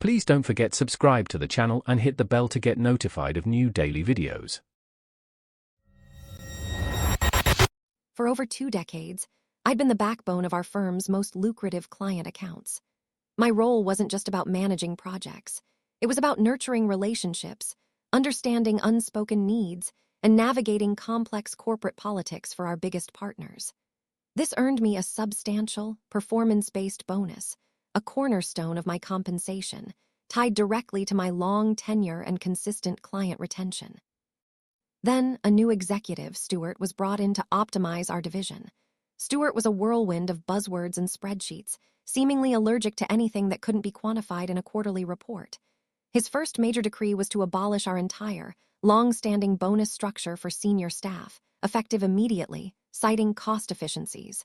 Please don't forget subscribe to the channel and hit the bell to get notified of new daily videos. For over 2 decades, I'd been the backbone of our firm's most lucrative client accounts. My role wasn't just about managing projects. It was about nurturing relationships, understanding unspoken needs, and navigating complex corporate politics for our biggest partners. This earned me a substantial, performance-based bonus, a cornerstone of my compensation, tied directly to my long tenure and consistent client retention. Then, a new executive, Stewart, was brought in to optimize our division. Stewart was a whirlwind of buzzwords and spreadsheets, seemingly allergic to anything that couldn't be quantified in a quarterly report. His first major decree was to abolish our entire, long-standing bonus structure for senior staff, effective immediately, citing cost efficiencies.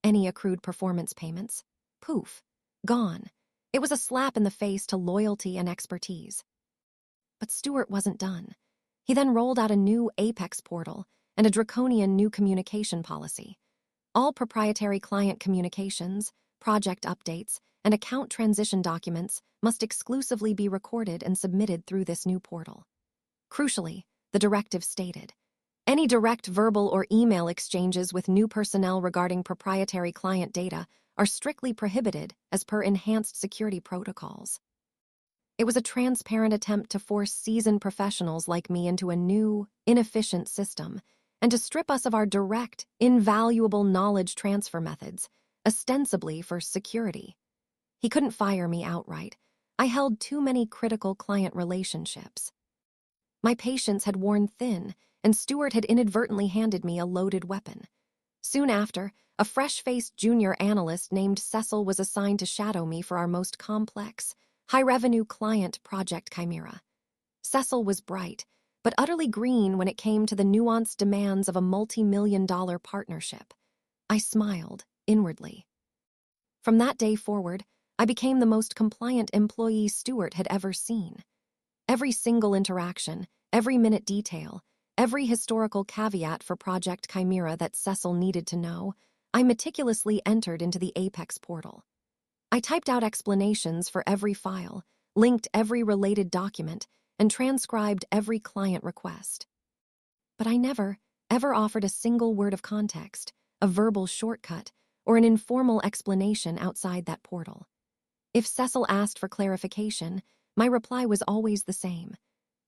Any accrued performance payments? Poof. Gone. It was a slap in the face to loyalty and expertise. But Stewart wasn't done. He then rolled out a new Apex portal and a draconian new communication policy. All proprietary client communications, project updates, and account transition documents must exclusively be recorded and submitted through this new portal. Crucially, the directive stated, any direct verbal or email exchanges with new personnel regarding proprietary client data are strictly prohibited as per enhanced security protocols. It was a transparent attempt to force seasoned professionals like me into a new, inefficient system and to strip us of our direct, invaluable knowledge transfer methods, ostensibly for security. He couldn't fire me outright. I held too many critical client relationships. My patience had worn thin, and Stewart had inadvertently handed me a loaded weapon. Soon after, a fresh-faced junior analyst named Cecil was assigned to shadow me for our most complex, high-revenue client, Project Chimera. Cecil was bright, but utterly green when it came to the nuanced demands of a multi-million-dollar partnership. I smiled, inwardly. From that day forward, I became the most compliant employee Stewart had ever seen. Every single interaction, every minute detail, every historical caveat for Project Chimera that Cecil needed to know, I meticulously entered into the Apex portal. I typed out explanations for every file, linked every related document, and transcribed every client request. But I never, ever offered a single word of context, a verbal shortcut, or an informal explanation outside that portal. If Cecil asked for clarification, my reply was always the same.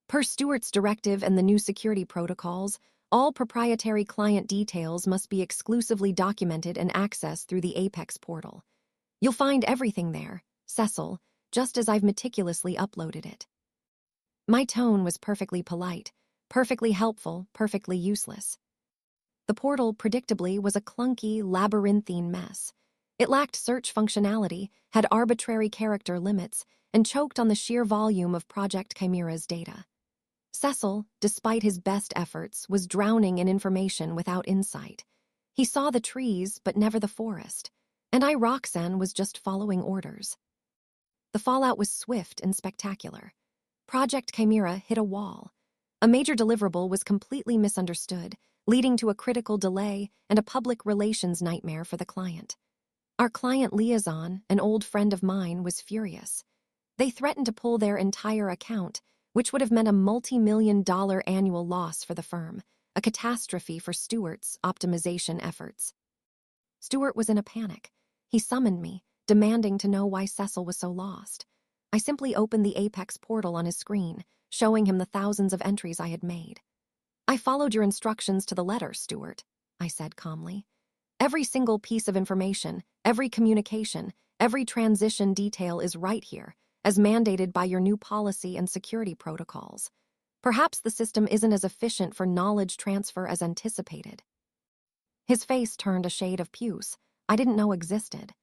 Per Stewart's directive and the new security protocols, all proprietary client details must be exclusively documented and accessed through the Apex portal. You'll find everything there, Cecil, just as I've meticulously uploaded it. My tone was perfectly polite, perfectly helpful, perfectly useless. The portal, predictably, was a clunky, labyrinthine mess. It lacked search functionality, had arbitrary character limits, and choked on the sheer volume of Project Chimera's data. Cecil, despite his best efforts, was drowning in information without insight. He saw the trees, but never the forest. And I, Roxanne, was just following orders. The fallout was swift and spectacular. Project Chimera hit a wall. A major deliverable was completely misunderstood, leading to a critical delay and a public relations nightmare for the client. Our client liaison, an old friend of mine, was furious. They threatened to pull their entire account, which would have meant a multi-million-dollar annual loss for the firm, a catastrophe for Stewart's optimization efforts. Stewart was in a panic. He summoned me, demanding to know why Cecil was so lost. I simply opened the Apex portal on his screen, showing him the thousands of entries I had made. I followed your instructions to the letter, Stewart, I said calmly. Every single piece of information, every communication, every transition detail is right here, as mandated by your new policy and security protocols. Perhaps the system isn't as efficient for knowledge transfer as anticipated. His face turned a shade of puce I didn't know existed.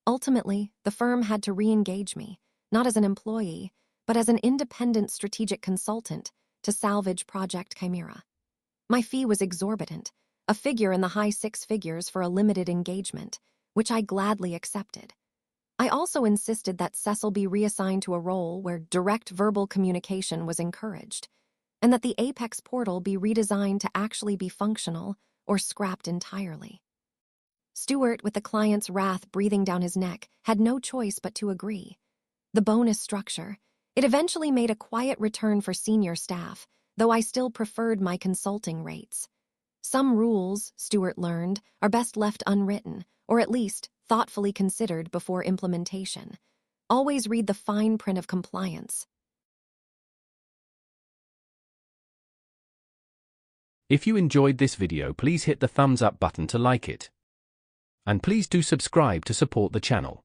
Ultimately, the firm had to re-engage me, not as an employee, but as an independent strategic consultant to salvage Project Chimera. My fee was exorbitant, a figure in the high 6 figures for a limited engagement, which I gladly accepted. I also insisted that Cecil be reassigned to a role where direct verbal communication was encouraged, and that the Apex portal be redesigned to actually be functional or scrapped entirely. Stewart, with the client's wrath breathing down his neck, had no choice but to agree. The bonus structure. It eventually made a quiet return for senior staff, though I still preferred my consulting rates. Some rules, Stewart learned, are best left unwritten, or at least thoughtfully considered before implementation. Always read the fine print of compliance. If you enjoyed this video, please hit the thumbs up button to like it. And please do subscribe to support the channel.